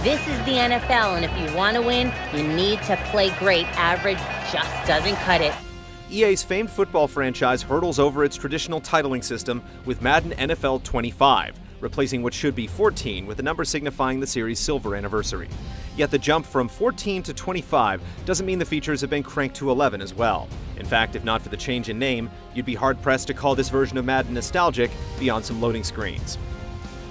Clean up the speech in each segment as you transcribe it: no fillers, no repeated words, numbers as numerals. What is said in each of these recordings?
This is the NFL, and if you want to win, you need to play great. Average just doesn't cut it. EA's famed football franchise hurdles over its traditional titling system with Madden NFL 25, replacing what should be 14 with a number signifying the series' silver anniversary. Yet the jump from 14 to 25 doesn't mean the features have been cranked to 11 as well. In fact, if not for the change in name, you'd be hard-pressed to call this version of Madden nostalgic beyond some loading screens.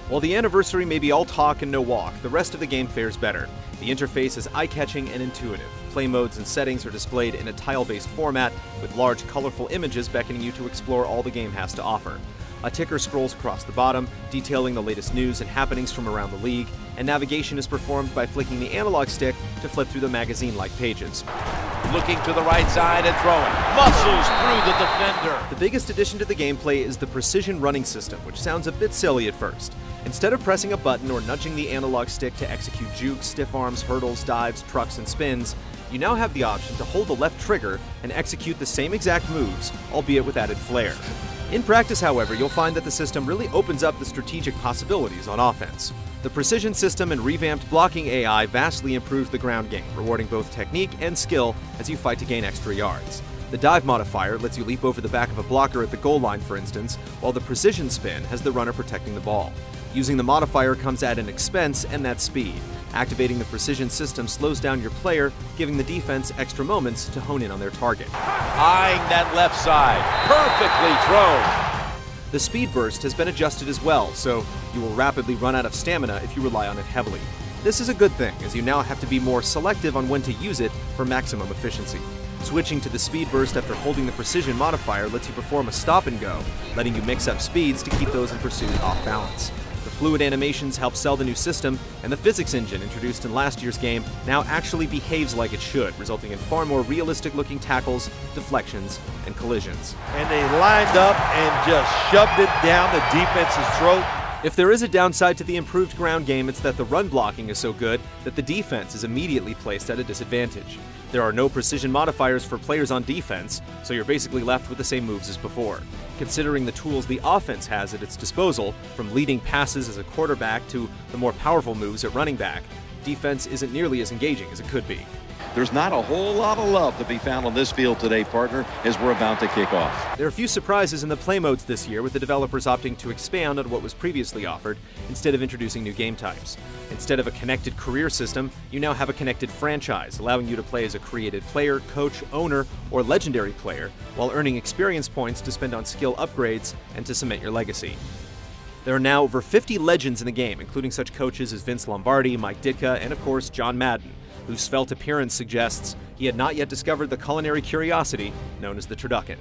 While the anniversary may be all talk and no walk, the rest of the game fares better. The interface is eye-catching and intuitive. Play modes and settings are displayed in a tile-based format with large, colorful images beckoning you to explore all the game has to offer. A ticker scrolls across the bottom, detailing the latest news and happenings from around the league, and navigation is performed by flicking the analog stick to flip through the magazine-like pages. Looking to the right side and throwing. Muscles through the defender. The biggest addition to the gameplay is the precision running system, which sounds a bit silly at first. Instead of pressing a button or nudging the analog stick to execute jukes, stiff arms, hurdles, dives, trucks, and spins, you now have the option to hold the left trigger and execute the same exact moves, albeit with added flair. In practice, however, you'll find that the system really opens up the strategic possibilities on offense. The precision system and revamped blocking AI vastly improves the ground game, rewarding both technique and skill as you fight to gain extra yards. The dive modifier lets you leap over the back of a blocker at the goal line, for instance, while the precision spin has the runner protecting the ball. Using the modifier comes at an expense, and that's speed. Activating the precision system slows down your player, giving the defense extra moments to hone in on their target. Eyeing that left side. Perfectly thrown. The speed burst has been adjusted as well, so you will rapidly run out of stamina if you rely on it heavily. This is a good thing, as you now have to be more selective on when to use it for maximum efficiency. Switching to the speed burst after holding the precision modifier lets you perform a stop and go, letting you mix up speeds to keep those in pursuit off balance. The fluid animations help sell the new system, and the physics engine introduced in last year's game now actually behaves like it should, resulting in far more realistic-looking tackles, deflections, and collisions. And they lined up and just shoved it down the defense's throat. If there is a downside to the improved ground game, it's that the run blocking is so good that the defense is immediately placed at a disadvantage. There are no precision modifiers for players on defense, so you're basically left with the same moves as before. Considering the tools the offense has at its disposal, from leading passes as a quarterback to the more powerful moves at running back, defense isn't nearly as engaging as it could be. There's not a whole lot of love to be found on this field today, partner, as we're about to kick off. There are a few surprises in the play modes this year, with the developers opting to expand on what was previously offered instead of introducing new game types. Instead of a connected career system, you now have a connected franchise, allowing you to play as a created player, coach, owner, or legendary player, while earning experience points to spend on skill upgrades and to cement your legacy. There are now over 50 legends in the game, including such coaches as Vince Lombardi, Mike Ditka, and of course John Madden, whose svelte appearance suggests he had not yet discovered the culinary curiosity known as the turducken.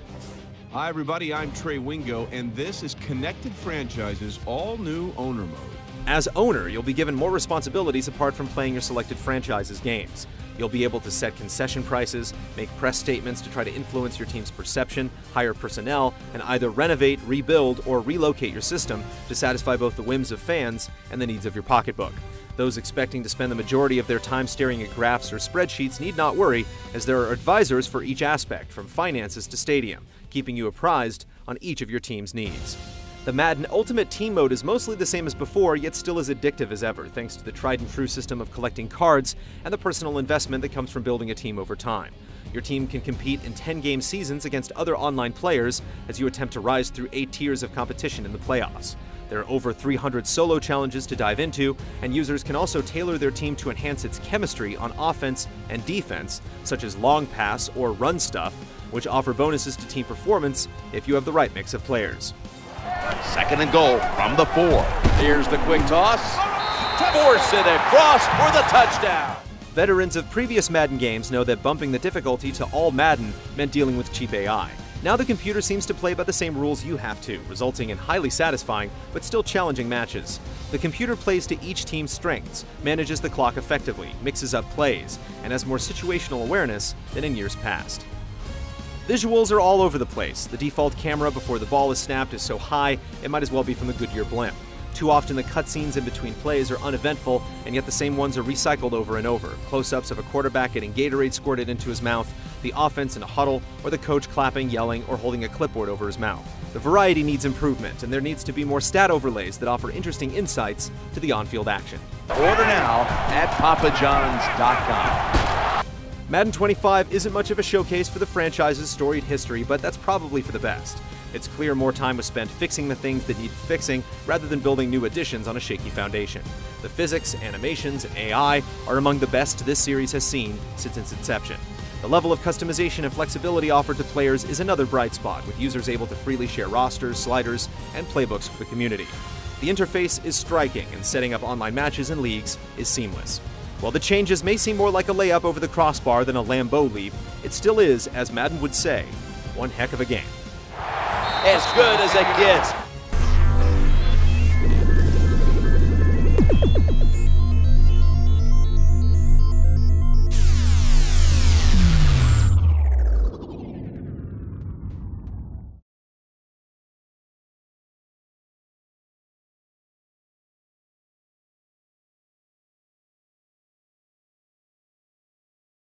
Hi everybody, I'm Trey Wingo, and this is Connected Franchise's all-new owner mode. As owner, you'll be given more responsibilities apart from playing your selected franchise's games. You'll be able to set concession prices, make press statements to try to influence your team's perception, hire personnel, and either renovate, rebuild, or relocate your system to satisfy both the whims of fans and the needs of your pocketbook. Those expecting to spend the majority of their time staring at graphs or spreadsheets need not worry, as there are advisors for each aspect, from finances to stadium, keeping you apprised on each of your team's needs. The Madden Ultimate Team mode is mostly the same as before, yet still as addictive as ever, thanks to the tried-and-true system of collecting cards and the personal investment that comes from building a team over time. Your team can compete in 10-game seasons against other online players as you attempt to rise through 8 tiers of competition in the playoffs. There are over 300 solo challenges to dive into, and users can also tailor their team to enhance its chemistry on offense and defense, such as long pass or run stuff, which offer bonuses to team performance if you have the right mix of players. 2nd and goal from the 4. Here's the quick toss. Force it across for the touchdown. Veterans of previous Madden games know that bumping the difficulty to all Madden meant dealing with cheap AI. Now the computer seems to play by the same rules you have to, resulting in highly satisfying but still challenging matches. The computer plays to each team's strengths, manages the clock effectively, mixes up plays, and has more situational awareness than in years past. Visuals are all over the place. The default camera before the ball is snapped is so high, it might as well be from the Goodyear blimp. Too often the cutscenes in between plays are uneventful, and yet the same ones are recycled over and over. Close-ups of a quarterback getting Gatorade squirted into his mouth, the offense in a huddle, or the coach clapping, yelling, or holding a clipboard over his mouth. The variety needs improvement, and there needs to be more stat overlays that offer interesting insights to the on-field action. Order now at papajohns.com. Madden 25 isn't much of a showcase for the franchise's storied history, but that's probably for the best. It's clear more time was spent fixing the things that needed fixing rather than building new additions on a shaky foundation. The physics, animations, and AI are among the best this series has seen since its inception. The level of customization and flexibility offered to players is another bright spot, with users able to freely share rosters, sliders, and playbooks with the community. The interface is striking, and setting up online matches and leagues is seamless. While the changes may seem more like a layup over the crossbar than a Lambeau leap, it still is, as Madden would say, one heck of a game. As good as it gets.